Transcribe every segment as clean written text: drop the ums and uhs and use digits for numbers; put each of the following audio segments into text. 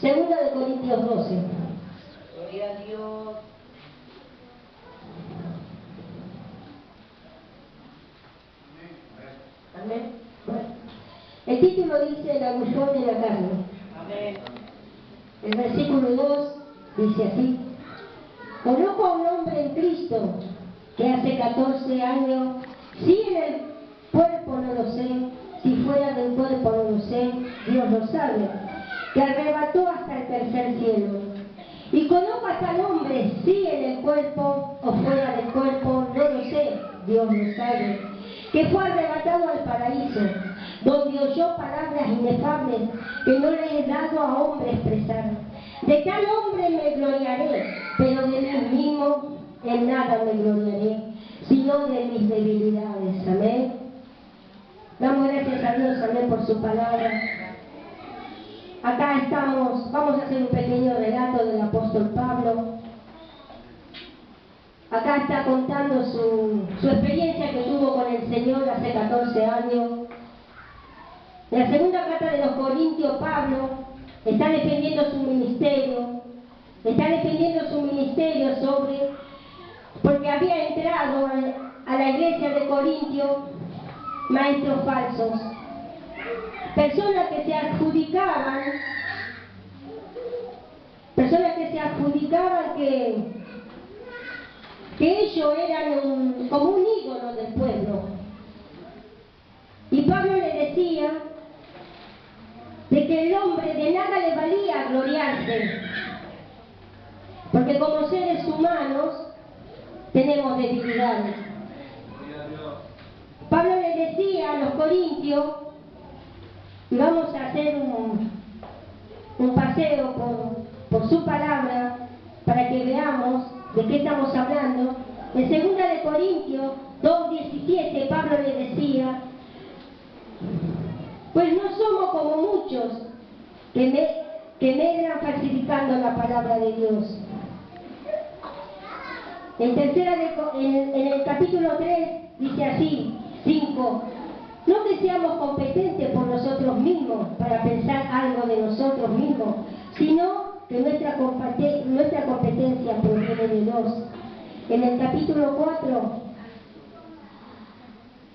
Segunda de Corintios 12. Gloria a Dios. Amén. Bueno, el título dice el aguijón de la carne. Amén. El versículo 2 dice así: conozco a un hombre en Cristo que hace 14 años, si en el cuerpo no lo sé, si fuera del cuerpo no lo sé, Dios lo sabe, que arrebató hasta el tercer cielo. Y conozco a tal hombre, si en el cuerpo o fuera del cuerpo, no lo sé, Dios lo sabe, que fue arrebatado al paraíso, donde oyó palabras inefables que no le he dado a hombre expresar. De tal hombre me gloriaré, pero de mí mismo en nada me gloriaré, sino de mis debilidades. Amén. Damos gracias a Dios, amén, por su palabra. Acá estamos, vamos a hacer un pequeño relato del apóstol Pablo. Acá está contando su experiencia que tuvo con el Señor hace 14 años. En la segunda carta de los Corintios, Pablo está defendiendo su ministerio. Porque había entrado a la iglesia de Corintio maestros falsos. Personas que se adjudicaban que ellos eran como un ídolo del pueblo. Y Pablo le decía de que el hombre de nada le valía gloriarse, porque como seres humanos tenemos debilidades. Pablo le decía a los corintios, y vamos a hacer un paseo por su palabra para que veamos de qué estamos hablando. En 2 de Corintios 2:17 Pablo le decía: pues no somos como muchos que medran falsificando la palabra de Dios. En el capítulo 3 dice así, 5: no que seamos competentes por nosotros mismos para pensar algo de nosotros mismos, sino que nuestra competencia proviene de Dios. En el capítulo 4,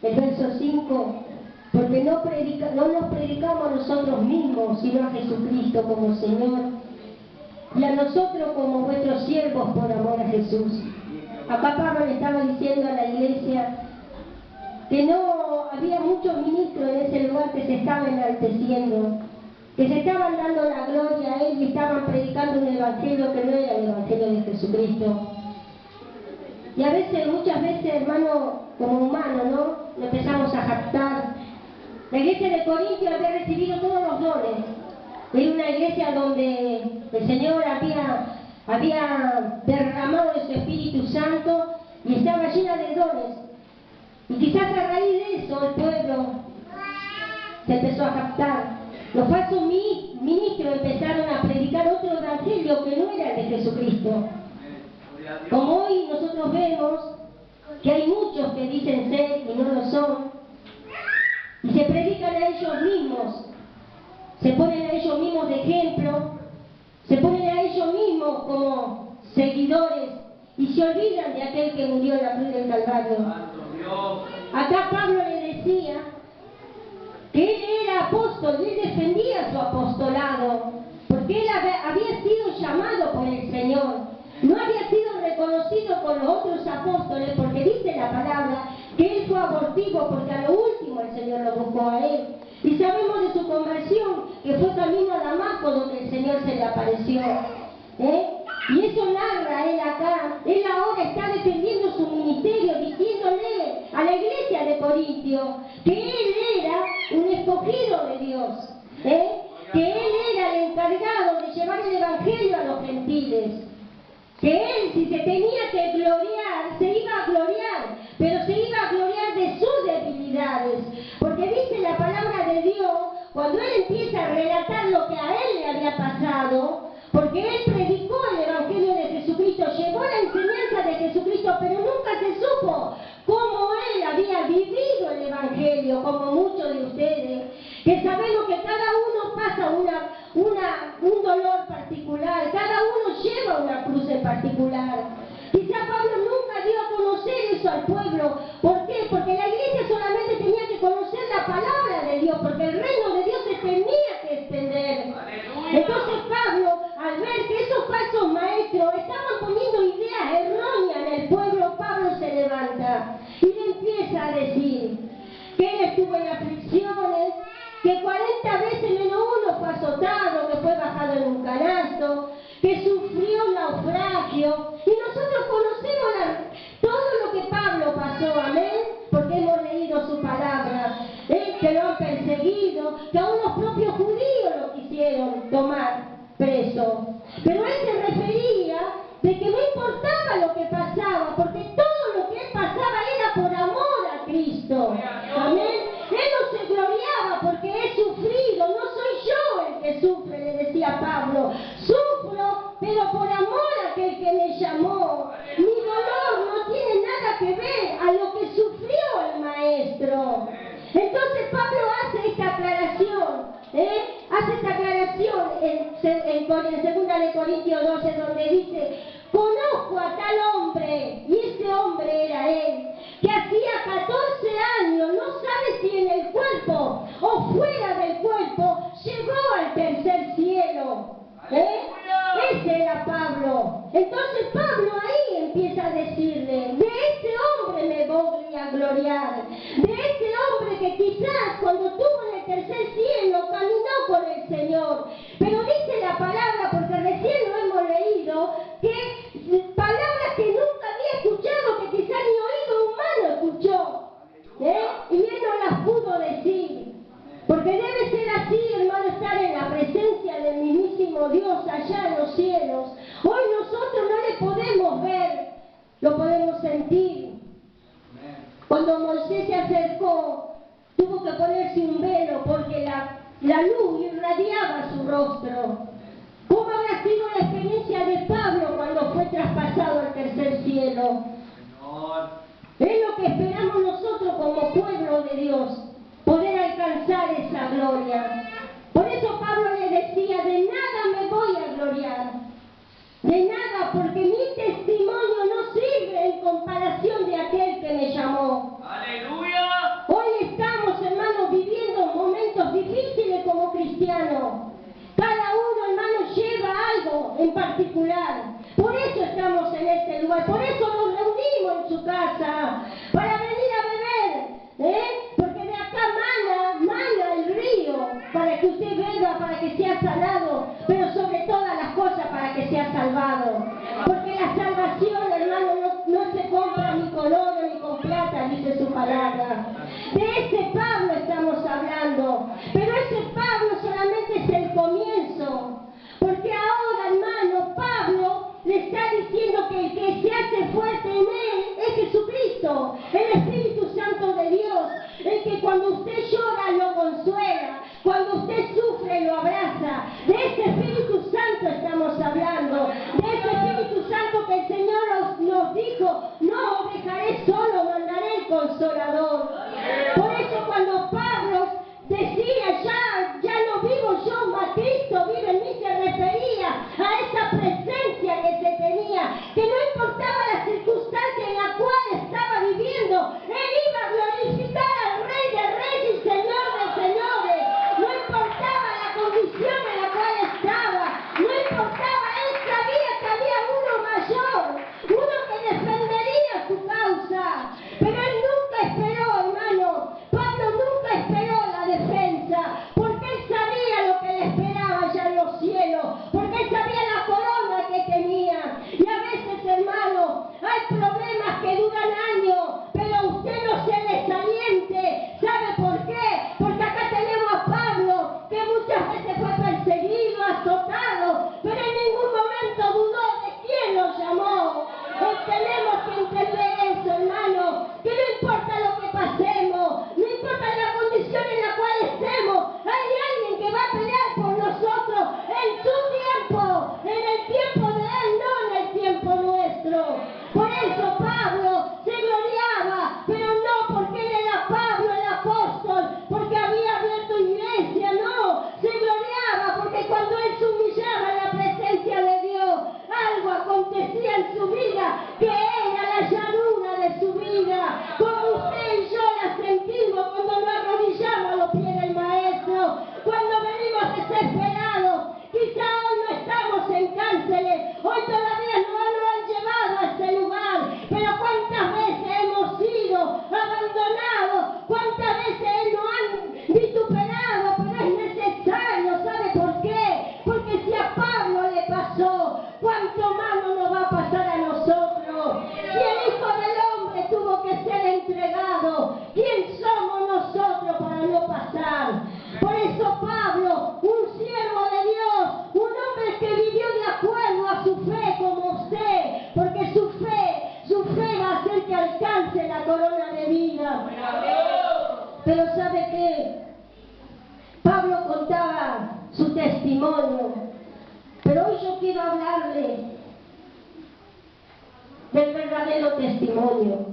el verso 5: porque no nos predicamos a nosotros mismos, sino a Jesucristo como Señor, y a nosotros como vuestros siervos por amor a Jesús. Acá Pablo le estaba diciendo a la iglesia que no había muchos ministros en ese lugar que se estaban enalteciendo, que se estaban dando la gloria a él y estaban predicando un evangelio que no era el evangelio de Jesucristo. Y a veces, muchas veces, hermano, como humano, ¿no?, empezamos a jactar. La iglesia de Corintio había recibido todos los dones. Era una iglesia donde el Señor había derramado de su Espíritu Santo y estaba llena de dones. Y quizás a raíz de eso el pueblo se empezó a captar. Los falsos ministros empezaron a predicar otro evangelio que no era el de Jesucristo. Como hoy nosotros vemos que hay muchos que dicen ser y no lo son, y se predican a ellos mismos, se ponen a ellos mismos de ejemplo, se ponen a ellos mismos como seguidores y se olvidan de aquel que murió en la cruz del Calvario. Acá Pablo le decía que él era apóstol y él defendía su apostolado, porque él había sido llamado por el Señor. No había sido reconocido con los otros apóstoles, porque dice la palabra que él fue abortivo, porque a lo último el Señor lo buscó a él. Y sabemos de su conversión, que fue camino a Damasco, donde el Señor se le apareció. Y eso narra él acá. Él ahora está defendiendo su ministerio, diciéndole a la iglesia de Corintio que él era un escogido de Dios, que él era el encargado de llevar el evangelio a los gentiles, que él, si se tenía que gloriar, se iba a gloriar, pero se iba a gloriar de sus debilidades, porque dice la palabra de Dios, cuando él empieza a relatar lo que a él le había pasado, porque él predicó el evangelio de Jesucristo, llevó la enseñanza de Jesucristo, pero nunca se supo cómo él había vivido el evangelio, como muchos de ustedes, que sabemos que cada uno uno pasa un dolor particular, cada uno lleva una cruz en particular. Quizá Pablo nunca dio a conocer eso al pueblo. ¿Por qué? Porque la iglesia solamente tenía que conocer la palabra de Dios, porque el reino de Dios se tenía que extender. Entonces Pablo, al ver que esos falsos maestros estaban poniendo ideas erróneas en el pueblo, Pablo se levanta y le empieza a decir que él estuvo en aflicciones, que 40 veces menos uno fue azotado, que fue bajado en un canasto, que sufrió naufragio. Y nosotros conocemos todo lo que Pablo pasó, amén, porque hemos leído su palabra, que lo han perseguido, que aún los propios judíos lo quisieron tomar preso. Pero él se refería de que no importaba lo que pasaba, porque todo lo que él pasaba era por amor a Cristo. Amén. Él no se gloriaba porque he sufrido, no soy yo el que sufre, le decía Pablo. Sufro, pero por amor a aquel que me llamó. Mi dolor no tiene nada que ver a lo que sufrió el Maestro. Entonces Pablo hace esta aclaración. Hace esta aclaración en 2 Corintios 12, donde dice: conozco a tal hombre, y ese hombre era él, que hacía 14 años, no sabe si en el cuerpo o fuera del cuerpo, llegó al tercer cielo. Ese era Pablo. Entonces Pablo ahí empieza a decirle: de ese hombre me voy a gloriar, de ese hombre que quizás cuando estuvo en el tercer cielo caminó con el Señor. Pero dice la palabra, porque recién lo hemos leído, que palabras que nunca había escuchado, que quizás ni oído humano escuchó, y él no las pudo decir. Porque debe ser así, hermano, estar en la presencia del mismísimo Dios allá en los cielos. Hoy nosotros no le podemos ver, lo podemos sentir. Cuando Moisés se acercó, tuvo que ponerse un velo porque la luz irradiaba su rostro. ¿Cómo habrá sido la experiencia de Pablo cuando fue traspasado al tercer cielo? Es lo que esperamos nosotros como pueblo de Dios, poder alcanzar esa gloria. Por eso Pablo le decía: de nada me voy a gloriar, de nada, porque mi testimonio no sirve en comparación de aquel que me llamó. ¡Aleluya! Hoy estamos, hermanos, viviendo momentos difíciles como cristianos. Cada uno, hermano, lleva algo en particular. Por eso estamos en este lugar, por eso nos reunimos en su casa, para venir a beber, porque de acá mana el río, para que usted beba, para que sea sanado, pero sobre todas las cosas para que sea salvado. Porque la salvación, hermano, no se compra ni con oro ni con plata, dice su palabra. De ese Pablo estamos hablando, pero ese Pablo solamente es el comienzo. Porque ahora, hermano, Pablo le está diciendo que el que se hace fuerte en él es Jesucristo, el Espíritu Santo de Dios, el que cuando usted llora lo consuela, cuando usted sufre lo abraza. De ese Espíritu Santo estamos hablando, de ese Espíritu Santo que el Señor nos dijo: no os dejaré solo, mandaré el Consolador. Por eso cuando Pablo decía: ya no vivo yo, mas Cristo vive en mí, se refería a esa presencia que se tenía, que no importaba la circunstancia en la cual estaba viviendo, él iba a glorificar al Rey de Reyes y pero cuántas veces hemos sido abandonados, cuántas veces nos han vituperado, pero es necesario, ¿sabe por qué? Porque si a Pablo le pasó, ¿cuánto más no nos va a pasar a nosotros? Si el Hijo del Hombre tuvo que ser entregado, ¿quién somos nosotros para no pasar? Por eso Pablo, un siervo de Dios, un hombre que vivió de acuerdo a su fe como usted, porque su fe va a hacer que alcance la corona de vida. Pero ¿sabe qué? Pablo contaba su testimonio, pero hoy yo quiero hablarle del verdadero testimonio,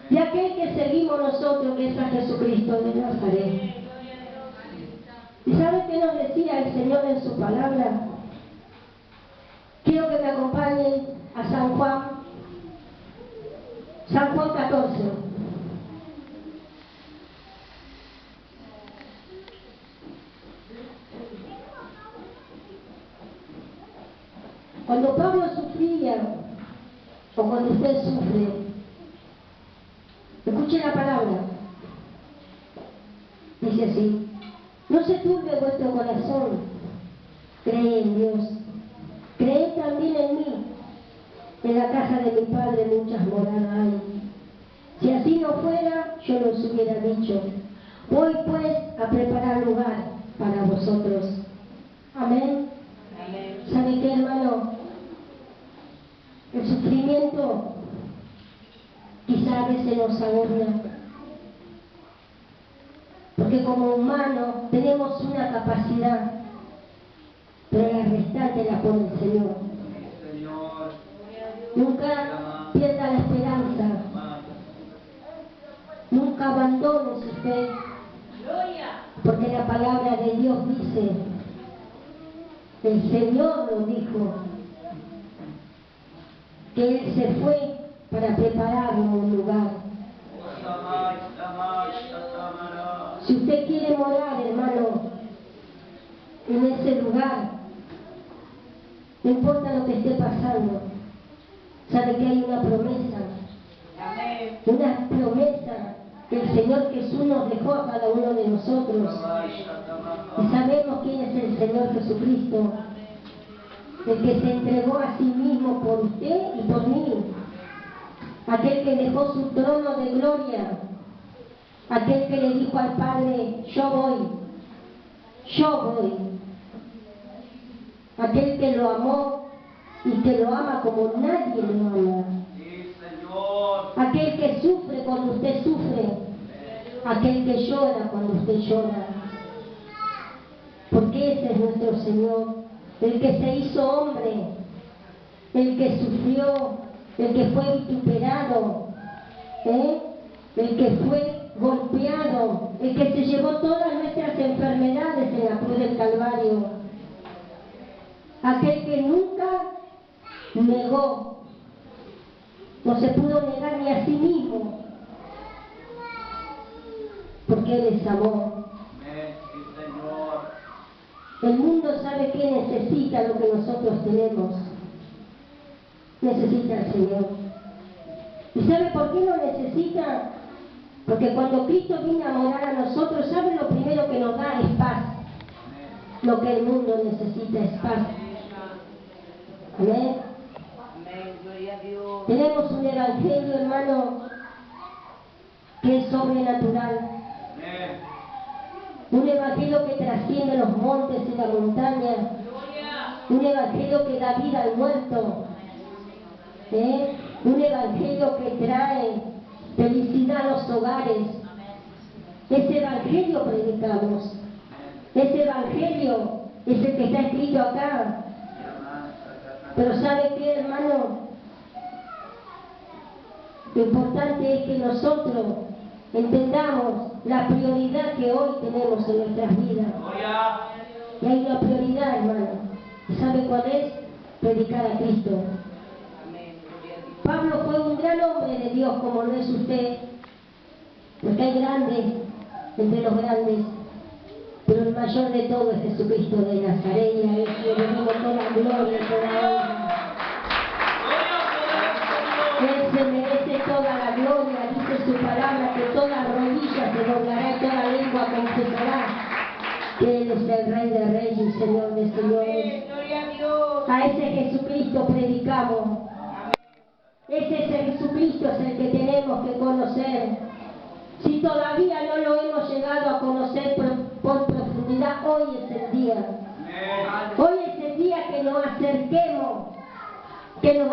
de aquel que seguimos nosotros, que es a Jesucristo de Nazaret. ¿Y sabe qué nos decía el Señor en su palabra? Quiero que me acompañen a San Juan 14. Cuando Pablo sufría, o cuando usted sufre, escuche la palabra. Dice así: no se turbe vuestro corazón, cree en Dios, creed también en mí. En la casa de mi Padre muchas moradas hay. Si así no fuera, yo no os hubiera dicho. Voy pues a preparar lugar para vosotros. Amén. Amén. ¿Sabe qué, hermano? El sufrimiento quizá a veces nos agobia, porque como humanos tenemos una capacidad, pero la restante la pone el Señor. Nunca pierda la esperanza, nunca abandone su fe, porque la palabra de Dios dice, el Señor lo dijo, que Él se fue para prepararnos un lugar. Si usted quiere morar, hermano, en ese lugar, no importa lo que esté pasando, sabe que hay una promesa. Amén. Una promesa que el Señor Jesús nos dejó a cada uno de nosotros. Y sabemos quién es el Señor Jesucristo, el que se entregó a sí mismo por usted y por mí, aquel que dejó su trono de gloria, aquel que le dijo al Padre, yo voy, aquel que lo amó y que lo ama como nadie lo ama, aquel que sufre cuando usted sufre, aquel que llora cuando usted llora, porque ese es nuestro Señor, el que se hizo hombre, el que sufrió, el que fue vituperado, el que fue golpeado, el que se llevó todas nuestras enfermedades en la cruz del Calvario, aquel que nunca negó, no se pudo negar ni a sí mismo, porque Él es amor. El mundo sabe que necesita lo que nosotros tenemos. Necesita al Señor. ¿Y sabe por qué lo necesita? Porque cuando Cristo viene a morar a nosotros, ¿sabe lo primero que nos da? Es paz. Lo que el mundo necesita es paz. Amén. Amén. Gloria a Dios. Tenemos un evangelio, hermano, que es sobrenatural. Un evangelio que trasciende los montes y la montaña. Un evangelio que da vida al muerto. Un evangelio que trae felicidad a los hogares. Ese evangelio predicamos. Ese evangelio es el que está escrito acá. Pero ¿sabe qué, hermano? Lo importante es que nosotros entendamos la prioridad que hoy tenemos en nuestras vidas. Y hay una prioridad, hermano. ¿Y sabe cuál es? Predicar a Cristo. Amén. Gloria a Dios. Pablo fue un gran hombre de Dios, como lo es usted. Porque hay grandes entre los grandes. Pero el mayor de todo es Jesucristo de Nazaret. Y a Él le debemos toda gloria y toda honra. Él se merece es el Rey de Reyes y Señor de Señores. Amén. Gloria a Dios. A ese Jesucristo predicamos. Ese Jesucristo es el que tenemos que conocer. Si todavía no lo hemos llegado a conocer por profundidad, hoy es el día. Hoy es el día que nos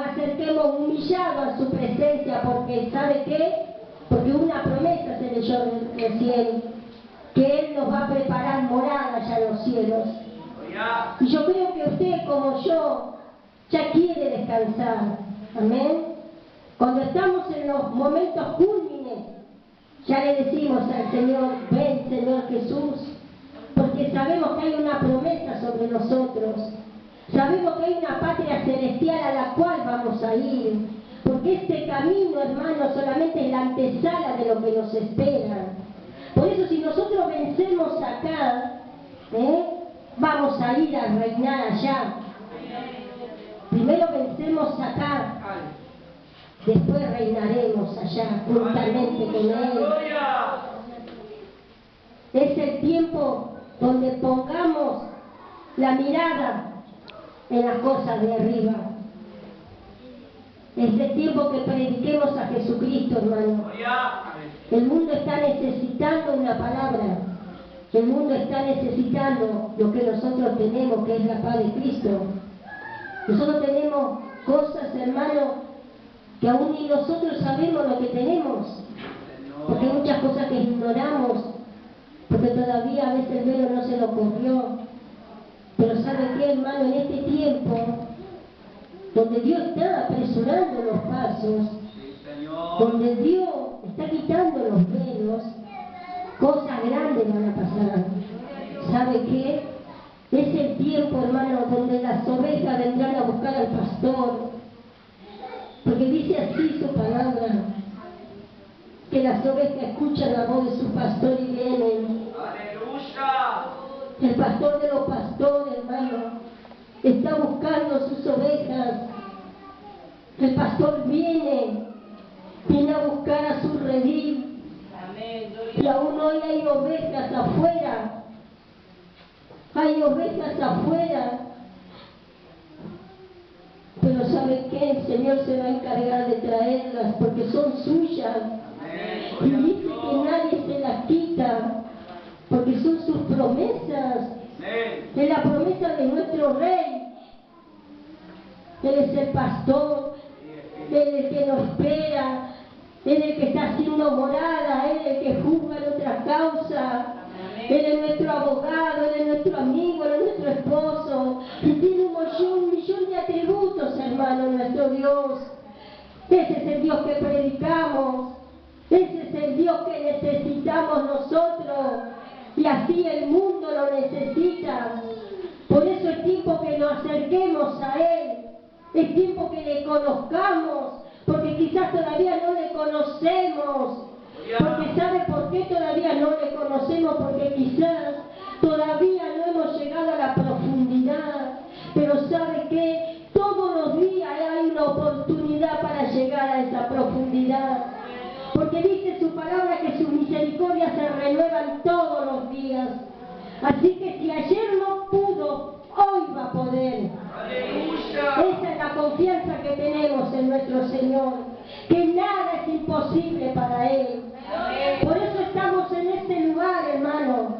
acerquemos humillados a su presencia, porque ¿sabe qué? Porque una promesa se leyó recién, que Él nos va a preparar morada allá en los cielos. Y yo creo que usted, como yo, ya quiere descansar. Amén. Cuando estamos en los momentos cúlmines, ya le decimos al Señor, ven Señor Jesús, porque sabemos que hay una promesa sobre nosotros. Sabemos que hay una patria celestial a la cual vamos a ir, porque este camino, hermano, solamente es la antesala de lo que nos espera. Por eso, si nosotros vencemos acá, vamos a ir a reinar allá. Primero vencemos acá, después reinaremos allá, juntamente con Él. Es el tiempo donde pongamos la mirada en las cosas de arriba. Es el tiempo que prediquemos a Jesucristo, hermano. El mundo está necesitando una palabra. El mundo está necesitando lo que nosotros tenemos, que es la paz de Cristo. Nosotros tenemos cosas, hermano, que aún ni nosotros sabemos lo que tenemos. Porque hay muchas cosas que ignoramos, porque todavía a veces el velo no se lo corrió. Pero ¿sabe qué, hermano? En este tiempo, donde Dios está apresurando los pasos, donde Dios está quitando los velos, cosas grandes van a pasar. ¿Sabe qué? Es el tiempo, hermano, donde las ovejas vendrán a buscar al pastor. Porque dice así su palabra, que las ovejas escuchan la voz de su pastor y vienen. Aleluya. El pastor de los pastores, hermano, está buscando sus ovejas. El pastor viene a buscar a su redil. Amén. Y aún hoy hay ovejas afuera. Hay ovejas afuera. Pero ¿sabe qué? El Señor se va a encargar de traerlas porque son suyas. Y dice que nadie se las quita porque son sus promesas. Es la promesa de nuestro Rey. Él es el pastor. Él es el que nos espera. Él es el que está haciendo morada. Él es el que juzga nuestra causa. Él es nuestro abogado, Él es nuestro amigo, Él es nuestro esposo. Y tiene un millón de atributos, hermano, nuestro Dios. Ese es el Dios que predicamos. Ese es el Dios que necesitamos nosotros. Y así el mundo lo necesita. Por eso es tiempo que nos acerquemos a Él. Es tiempo que le conozcamos. Porque quizás todavía no le conocemos. Porque ¿sabe por qué todavía no le conocemos? Porque quizás todavía no hemos llegado a la profundidad. Pero ¿sabe qué? Todos los días hay una oportunidad para llegar a esa profundidad. Porque dice su palabra que sus misericordias se renuevan todos los días. Así que si ayer no pudo, hoy va a poder. Esa es la confianza que tenemos en nuestro Señor. Que nada es imposible para Él. Por eso estamos en este lugar, hermano.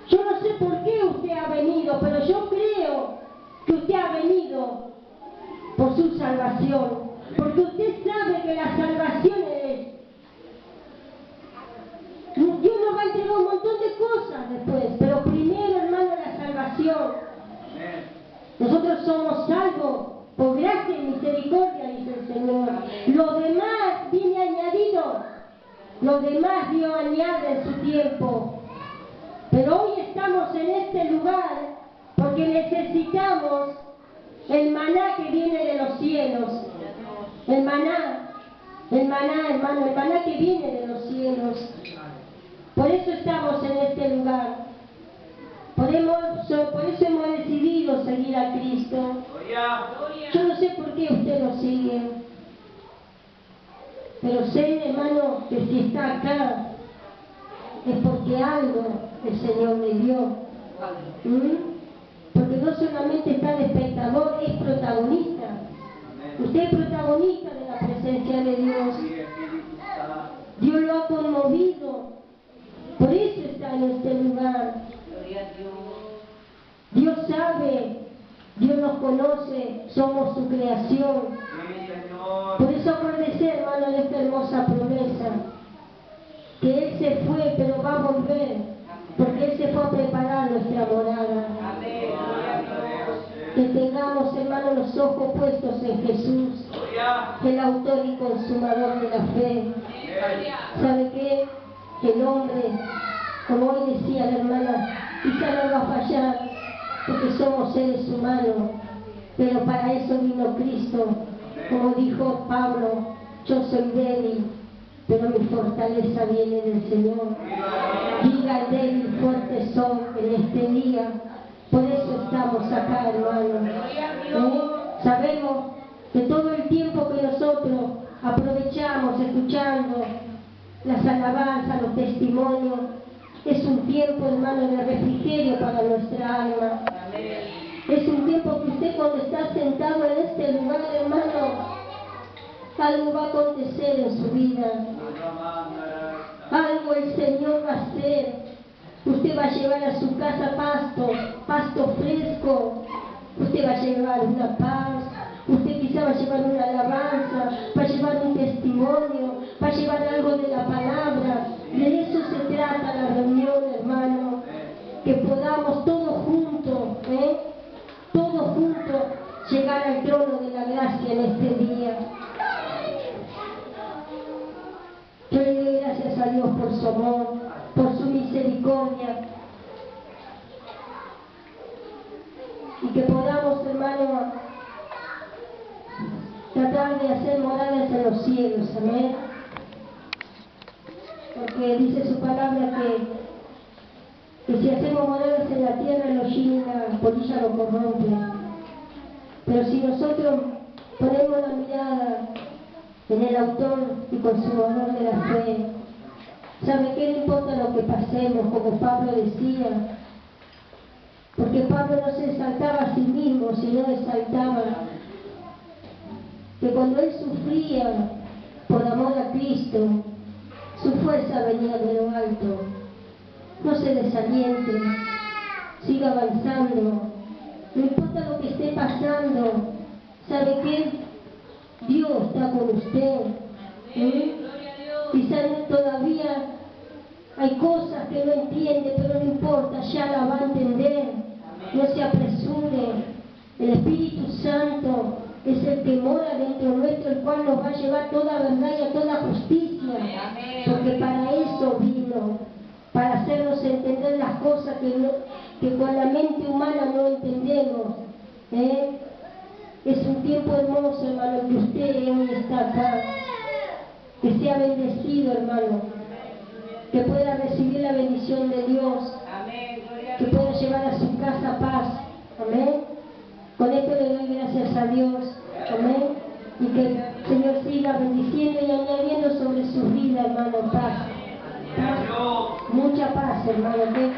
Yo no sé por qué usted ha venido, pero yo creo que usted ha venido por su salvación. Porque usted sabe que la salvación es... Dios nos va a entregar un montón de cosas después, pero primero, hermano, la salvación. Nosotros somos salvos por gracia y misericordia, dice el Señor. Lo demás viene añadido. Lo demás Dios añade en su tiempo. Pero hoy estamos en este lugar porque necesitamos el maná que viene de los cielos. El maná, hermano, el maná que viene de los cielos. Por eso estamos en este lugar. Por eso hemos decidido seguir a Cristo. Yo no sé por qué usted lo sigue. Pero sé, hermano, que si está acá, es porque algo el Señor le dio. Porque no solamente está de espectador, es protagonista. Usted es protagonista de la presencia de Dios. Dios lo ha conmovido. Por eso está en este lugar. Dios sabe, Dios nos conoce, somos su creación. Por eso acuérdese, hermano, de esta hermosa promesa, que Él se fue, pero va a volver, porque Él se fue a preparar nuestra morada. Que tengamos, hermano, los ojos puestos en Jesús, el autor y consumador de la fe. ¿Sabe qué? El hombre, como hoy decía la hermana, quizá no va a fallar, porque somos seres humanos, pero para eso vino Cristo. Como dijo Pablo, yo soy débil, pero mi fortaleza viene del Señor. Diga el débil, fuerte soy en este día. Por eso estamos acá, hermanos. Sabemos que todo el tiempo que nosotros aprovechamos escuchando las alabanzas, los testimonios, es un tiempo, hermano, de refrigerio para nuestra alma. Es un tiempo que usted, cuando está sentado en este lugar, hermano, algo va a acontecer en su vida. Algo el Señor va a hacer. Usted va a llevar a su casa pasto fresco. Usted va a llevar una paz. Usted quizá va a llevar una alabanza, va a llevar un testimonio, va a llevar algo de la palabra. De eso se trata la reunión, hermano. Que podamos todos juntos, llegar al trono de la gracia en este día. Yo le doy gracias a Dios por su amor, por su misericordia. Y que podamos, hermano, tratar de hacer moradas en los cielos, amén. Porque dice su palabra que si hacemos moradas en la tierra, el hollín y la polilla lo corrompen. Pero si nosotros ponemos la mirada en el autor y consumador de la fe, ¿sabe qué? No importa lo que pasemos, como Pablo decía, porque Pablo no se exaltaba a sí mismo, sino exaltaba que cuando él sufría por amor a Cristo, su fuerza venía de lo alto. No se desaliente, siga avanzando, no importa lo que esté pasando. ¿Sabe qué? Dios está con usted. Quizás todavía hay cosas que no entiende, pero no importa, ya la va a entender. No se apresure. El Espíritu Santo es el que mora dentro nuestro, el cual nos va a llevar toda verdad y a toda justicia. Porque para eso vino, para hacernos entender las cosas que con la mente humana no entendemos. Es un tiempo hermoso, hermano, que usted hoy está acá. Que sea bendecido, hermano. Que pueda recibir la bendición de Dios. Que pueda llevar a su casa paz. Amén. Con esto le doy gracias a Dios. Amén. Y que el Señor siga bendiciendo y añadiendo sobre su vida, hermano, paz. Mucha paz, hermano. Que